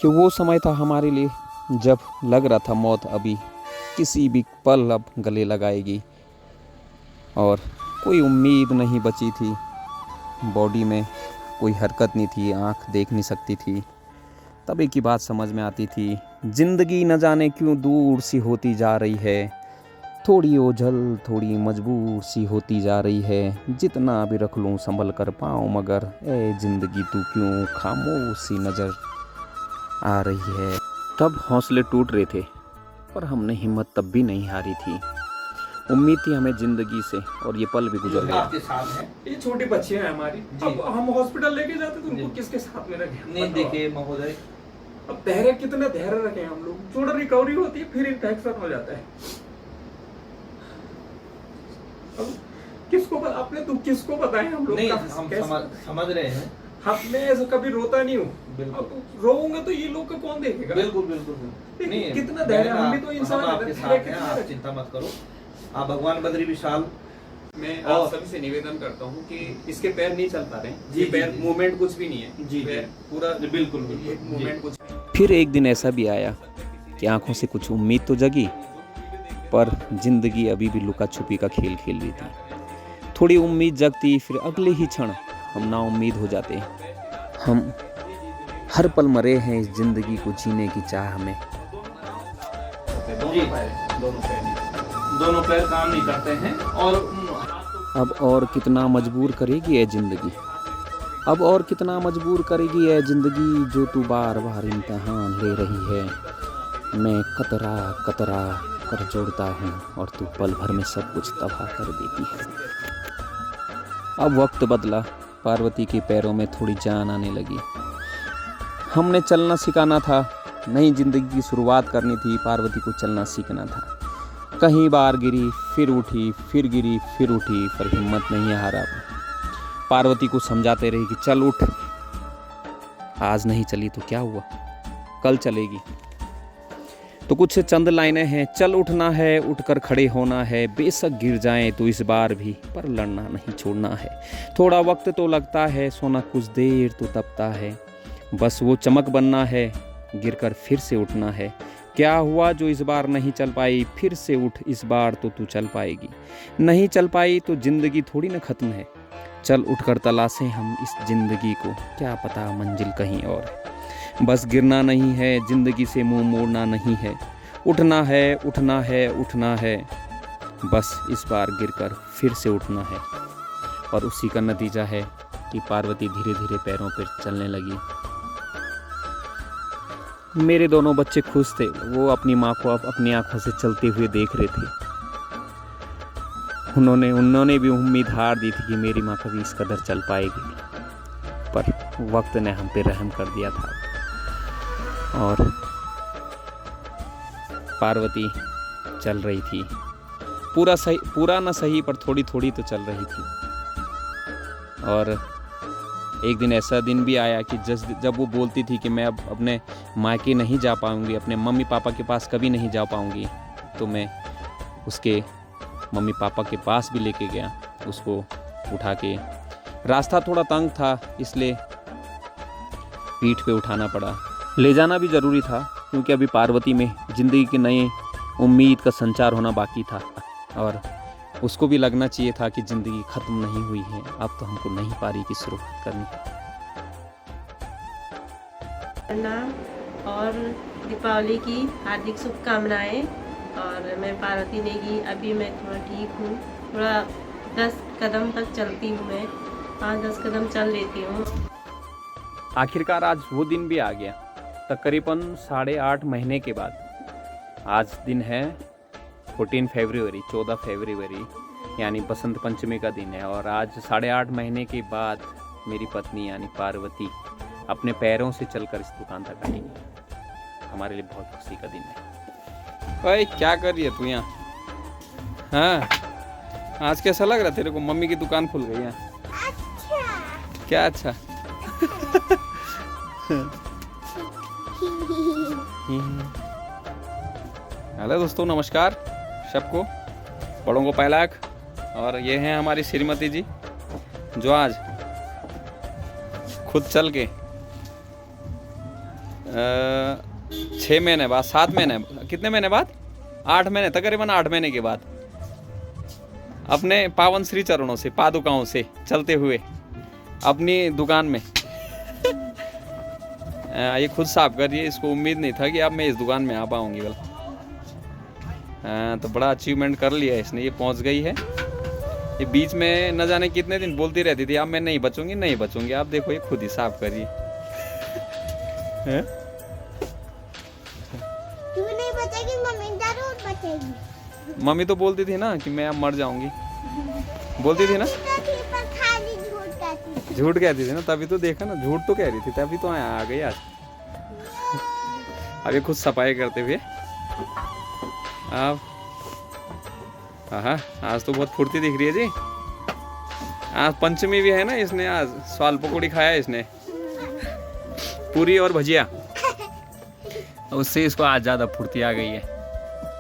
कि वो समय था हमारे लिए जब लग रहा था मौत अभी किसी भी पल अब गले लगाएगी और कोई उम्मीद नहीं बची थी। बॉडी में कोई हरकत नहीं थी, आँख देख नहीं सकती थी। तब एक ही बात समझ में आती थी, ज़िंदगी न जाने क्यों दूर सी होती जा रही है, थोड़ी ओझल थोड़ी मजबूर सी होती जा रही है। जितना भी रख लूँ संभल कर पाऊँ मगर ए ज़िंदगी तू क्यों खामोश सी नज़र आ रही है। तब हौसले टूट रहे थे पर हमने हिम्मत तब भी नहीं हारी थी। उम्मीद थी हमें जिंदगी से और ये पल भी गुजर गया। आपके साथ है ये छोटी बच्चियां हैं हमारी। अब हम हॉस्पिटल लेके जाते तो उनको किसके साथ में रखें? नहीं देखिए महोदय, अब धैर्य कितना धैर्य रखें हम लोग। थोड़ा रिकवरी होती है फिर इन्फेक्शन हो जाता है। अब किसको आपने दुख किसको बताएं हम लोग? नहीं हम समझ रहे हैं। मैं ऐसा कभी रोता नहीं हूँ। अब रोऊंगा तो ये लोग का कौन देखेगा? बिल्कुल बिल्कुल नहीं, कितना धैर्य, हम भी तो इंसान हैं। आपके साथ हैं, आप चिंता मत करो। आप भगवान बद्री विशाल। मैं आप सभी से निवेदन करता हूँ कि इसके पैर नहीं चल पा रहे हैं। जी, पैर मूवमेंट कुछ भी नहीं है। जी पैर पूरा बिल्कुल मूवमेंट कुछ। फिर एक दिन ऐसा भी आया कि आंखों से कुछ उम्मीद तो जगी पर जिंदगी अभी भी लुका छुपी का खेल खेल रही थी। थोड़ी उम्मीद जगती फिर अगले ही क्षण हम ना उम्मीद हो जाते। हम हर पल मरे हैं इस जिंदगी को जीने की चाह में। दोनों पैर काम नहीं करते हैं। और अब और कितना मजबूर करेगी ये जिंदगी, अब और कितना मजबूर करेगी ये जिंदगी जो तू बार बार इम्तिहान ले रही है। मैं कतरा कतरा कर जोड़ता हूँ और तू पल भर में सब कुछ तबाह कर देती है। अब वक्त बदला, पार्वती के पैरों में थोड़ी जान आने लगी। हमने चलना सिखाना था, नई जिंदगी की शुरुआत करनी थी। पार्वती को चलना सीखना था। कहीं बार गिरी फिर उठी, फिर गिरी फिर उठी पर हिम्मत नहीं हारा। पार्वती को समझाते रही कि चल उठ, आज नहीं चली तो क्या हुआ, कल चलेगी। तो कुछ चंद लाइनें हैं। चल उठना है, उठकर खड़े होना है, बेशक गिर जाएं तो इस बार भी पर लड़ना नहीं छोड़ना है। थोड़ा वक्त तो लगता है, सोना कुछ देर तो तपता है, बस वो चमक बनना है, गिरकर फिर से उठना है। क्या हुआ जो इस बार नहीं चल पाई, फिर से उठ, इस बार तो तू चल पाएगी। नहीं चल पाई तो जिंदगी थोड़ी ना खत्म है, चल उठकर तलाशें हम इस जिंदगी को, क्या पता मंजिल कहीं और है। बस गिरना नहीं है, जिंदगी से मुंह मोड़ना नहीं है, उठना है उठना है उठना है, बस इस बार गिरकर फिर से उठना है। और उसी का नतीजा है कि पार्वती धीरे धीरे पैरों पर चलने लगी। मेरे दोनों बच्चे खुश थे, वो अपनी माँ को अब अपनी आंखों से चलते हुए देख रहे थे। उन्होंने भी उम्मीद हार दी थी कि मेरी माँ कभी इस कदर चल पाएगी, पर वक्त ने हम पे रहम कर दिया था और पार्वती चल रही थी। पूरा ना सही पर थोड़ी थोड़ी तो चल रही थी। और एक दिन ऐसा दिन भी आया कि जब वो बोलती थी कि मैं अब अपने मायके नहीं जा पाऊंगी, अपने मम्मी पापा के पास कभी नहीं जा पाऊंगी, तो मैं उसके मम्मी पापा के पास भी लेके गया, उसको उठा के। रास्ता थोड़ा तंग था इसलिए पीठ पे उठाना पड़ा। ले जाना भी ज़रूरी था क्योंकि अभी पार्वती में ज़िंदगी के नए उम्मीद का संचार होना बाकी था और उसको भी लगना चाहिए था कि ज़िंदगी ख़त्म नहीं हुई है, अब तो हमको नहीं पारी की शुरुआत करनी है। नाम और दीपावली की हार्दिक शुभकामनाएं। और मैं पार्वती नेगी, अभी मैं थोड़ा ठीक हूँ, थोड़ा 10 कदम तक चलती हूँ, मैं 5-10 कदम चल लेती हूँ। आखिरकार आज वो दिन भी आ गया, तकरीबन 8.5 महीने के बाद। आज दिन है 14 फरवरी यानी बसंत पंचमी का दिन है। और आज 8.5 महीने के बाद मेरी पत्नी यानी पार्वती अपने पैरों से चलकर इस दुकान तक आएगी। हमारे लिए बहुत खुशी का दिन है। ओए क्या कर रही है तू यहाँ? हाँ, आज कैसा लग रहा है तेरे को? मम्मी की दुकान खुल गई है। अच्छा। क्या अच्छा? हेलो दोस्तों, नमस्कार सबको, बड़ों को पहला हक। और ये हैं हमारी श्रीमती जी जो आज खुद चल के 6 महीने बाद, 7 महीने, कितने महीने बाद, 8 महीने, तकरीबन 8 महीने के बाद अपने पावन श्री चरणों से, पादुकाओं से चलते हुए अपनी दुकान में ये खुद साफ कर रही है। इसको उम्मीद नहीं था कि अब मैं इस दुकान में आ पाऊंगी। बोला तो बड़ा अचीवमेंट कर लिया इसने, ये पहुंच गई है। ये बीच में न जाने कितने दिन बोलती रहती थी अब मैं नहीं बचूंगी, नहीं बचूंगी। आप देखो ये खुद ही साफ कर रही है। तू नहीं बचेगी, मम्मी जरूर बचेगी। मम्मी तो बोलती थी ना कि मैं अब मर जाऊंगी, बोलती थी ना, पर खाली झूठ कहती थी। झूठ कहती थी ना, तभी तो देखा ना, झूठ तो कह रही थी, तभी तो आ गई आज। अब ये खुद सफाई करते हुए अब हाँ, आज तो बहुत फुर्ती दिख रही है जी। आज पंचमी भी है ना, इसने आज स्वाल पकौड़ी खाया इसने, पूरी और भजिया, उससे इसको आज ज्यादा फुर्ती आ गई है।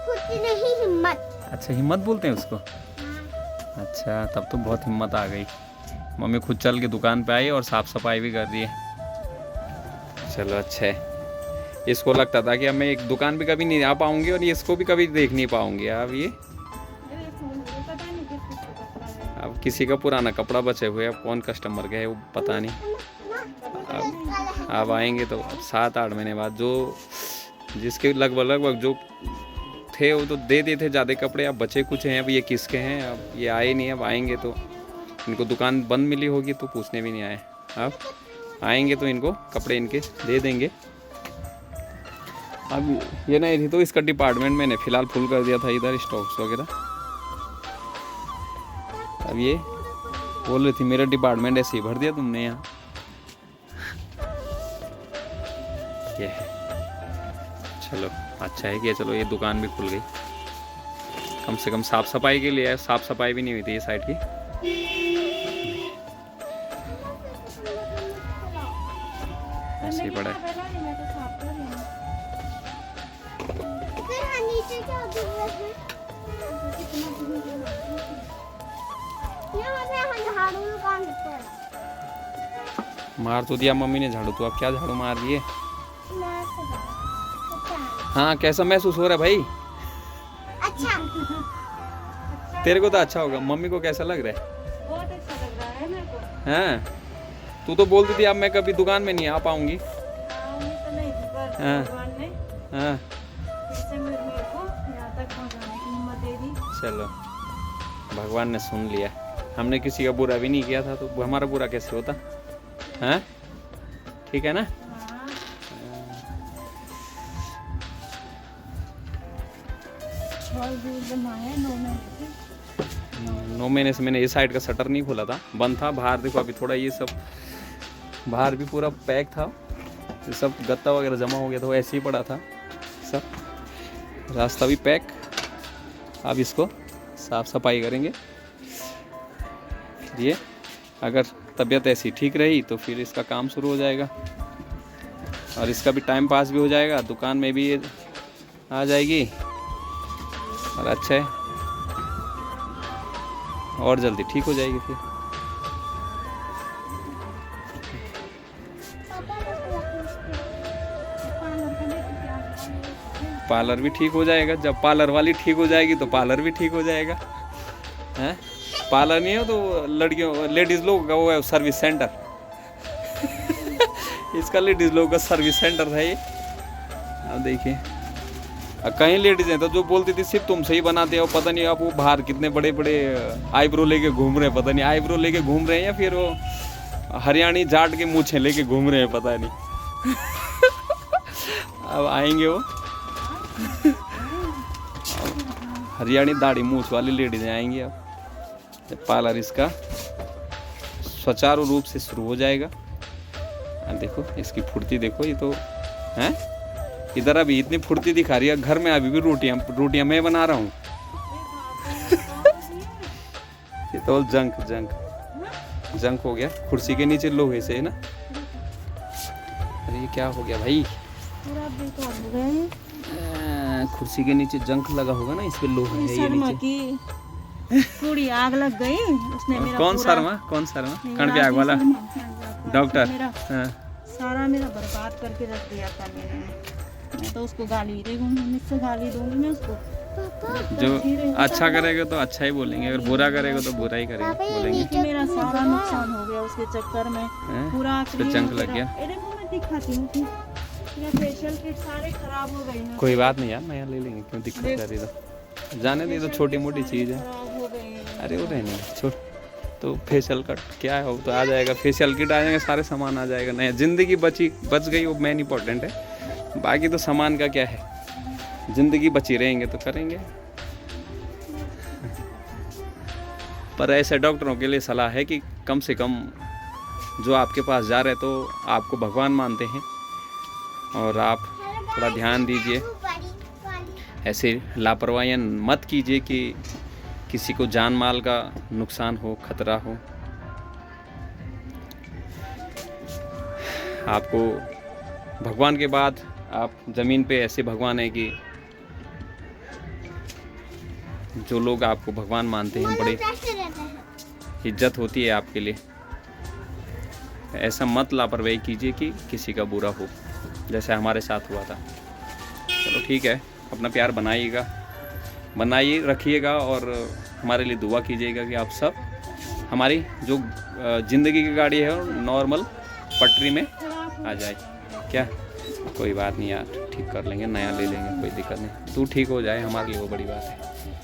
फुर्ती नहीं, हिम्मत। अच्छा, हिम्मत बोलते हैं उसको। अच्छा, तब तो बहुत हिम्मत आ गई। मम्मी खुद चल के दुकान पे आई और साफ सफाई भी कर रही है। चलो अच्छा है। इसको लगता था कि अब मैं एक दुकान पे कभी नहीं आ पाऊंगी और इसको भी कभी देख नहीं पाऊंगी। अब किसी का पुराना कपड़ा बचे हुए, अब कौन कस्टमर गए वो पता नहीं। अब आएंगे तो 7-8 महीने बाद, जो जिसके लगभग जो थे वो तो दे दिए थे ज़्यादा कपड़े, अब बचे कुछ हैं। अब ये किसके हैं, अब ये आए नहीं। अब आएंगे तो इनको दुकान बंद मिली होगी तो पूछने भी नहीं आए। अब आएंगे तो इनको कपड़े इनके दे देंगे। अब ये नहीं थी तो इसका डिपार्टमेंट मैंने फ़िलहाल फुल कर दिया था इधर, स्टॉक्स वगैरह। अब ये बोल रही थी मेरा डिपार्टमेंट ऐसे ही भर दिया तुमने यहाँ। ये चलो अच्छा है कि चलो ये दुकान भी खुल गई, कम से कम साफ सफाई के लिए। साफ सफाई भी नहीं हुई थी ये साइड की। ऐसे ही पड़ा है। मार तो दिया मम्मी ने झाड़ू, तो अब क्या झाड़ू मार दिए। हाँ, कैसा महसूस हो रहा है भाई? अच्छा। तेरे को तो अच्छा होगा, मम्मी को कैसा लग रहा है? बहुत अच्छा लग रहा है मेरे को। हाँ, तू तो बोलती थी अब मैं कभी दुकान में नहीं आ पाऊंगी। तो नहीं थी, पर हाँ। भगवान ने हाँ फिर से मेरे को यहाँ तक पहुँचाने की हिम्मत दे दी। चलो, भगवान ने सुन लिया। हमने किसी का बुरा भी नहीं किया था, तो हमारा बुरा कैसे होता? हाँ, ठीक है ना? हाँ। 9 महीने से मैंने इस साइड का शटर नहीं खोला था, बंद था। बाहर देखो अभी थोड़ा ये सब बाहर भी पूरा पैक था, ये सब गत्ता वगैरह जमा हो गया था, वो ऐसे ही पड़ा था सब। रास्ता भी पैक। अब इसको साफ सफाई करेंगे। ये अगर तबीयत ऐसी ठीक रही तो फिर इसका काम शुरू हो जाएगा और इसका भी टाइम पास भी हो जाएगा, दुकान में भी आ जाएगी और अच्छा है, और जल्दी ठीक हो जाएगी फिर। पार्लर भी ठीक हो जाएगा। जब पार्लर वाली ठीक हो जाएगी तो पार्लर भी ठीक हो जाएगा। हैं? पार्लर नहीं हो तो लड़कियों लेडीज लोगों का वो है सर्विस सेंटर। इसका लेडीज लोगों का सर्विस सेंटर था ये। अब देखिए, कहीं लेडीज हैं तो जो बोलती थी सिर्फ तुमसे ही बनाते हो, पता नहीं अब वो बाहर कितने बड़े बड़े आईब्रो लेके घूम रहे हैं, पता नहीं आईब्रो लेके घूम रहे हैं या फिर वो हरियाणी जाट के मूछें लेके घूम रहे हैं, पता नहीं। अब आएंगे वो हरियाणी दाढ़ी मूछ वाली लेडीज आएंगी। अब पार्लर इसका सुचारू रूप से शुरू हो जाएगा। देखो इसकी फुर्ती देखो, ये तो हैं इधर अभी इतनी फुर्ती दिखा रही है, घर में अभी भी रोटियां मैं बना रहा हूँ। ये तो जंक हो गया कुर्सी के नीचे लोहे से, है ना? अरे ये क्या हो गया भाई? पूरा बेकार हो गया है। कुर्सी के नीचे जंक लगा होगा ना, इस पे लोहा है ये शर्मा नीचे। की पूरी आग लग गई उसने। मेरा कौन पूरा- शर्मा? कौन शर्मा? मेरा कण पे आग वाला शर्मा। डॉक्टर? मेरा हाँ। सारा मेरा बर्बाद करके रख दिया था मेरे ने। मैं तो उसको गाली दे मुझसे गाली दूंगी मैं उसको। जो अच्छा करेगा तो अच्छा ही बोलेंगे, अगर बुरा करेगा तो बुरा ही करेंगे बोलेंगे। कि मेरा सारा नुकसान हो गया उसके चक्कर में, हैं? पूरा इस पे जंग लग गया। ये देखो मैं दिखाती हूँ कि ये फेशियल किट सारे खराब हो गए हैं। कोई बात नहीं यार, नया ले लेंगे, क्यों दिक्कत कर रही तो जाने दी, तो छोटी मोटी चीज़ है। खराब हो गए हैं। अरे वो रहने छोड़, तो फेशियल कट क्या है, वो तो आ जाएगा, फेशियल किट आ जाएगा, सारे सामान आ जाएगा। नया ज़िंदगी बच गई, वो मेन इंपॉर्टेंट है। बाकी तो सामान का क्या है, ज़िंदगी बची रहेंगे तो करेंगे। पर ऐसे डॉक्टरों के लिए सलाह है कि कम से कम जो आपके पास जा रहे तो आपको भगवान मानते हैं, और आप थोड़ा ध्यान दीजिए, ऐसे लापरवाही मत कीजिए कि किसी को जान माल का नुकसान हो, खतरा हो। आपको भगवान के बाद आप ज़मीन पे ऐसे भगवान है कि जो लोग आपको भगवान मानते हैं, बड़ी इज्जत होती है आपके लिए। ऐसा मत लापरवाही कीजिए कि किसी का बुरा हो, जैसे हमारे साथ हुआ था। चलो ठीक है, अपना प्यार बनाइए रखिएगा, और हमारे लिए दुआ कीजिएगा कि आप सब हमारी जो ज़िंदगी की गाड़ी है नॉर्मल पटरी में आ जाए। क्या कोई बात नहीं यार, ठीक कर लेंगे, नया ले लेंगे, कोई दिक्कत नहीं। तू ठीक हो जाए हमारे लिए वो बड़ी बात है।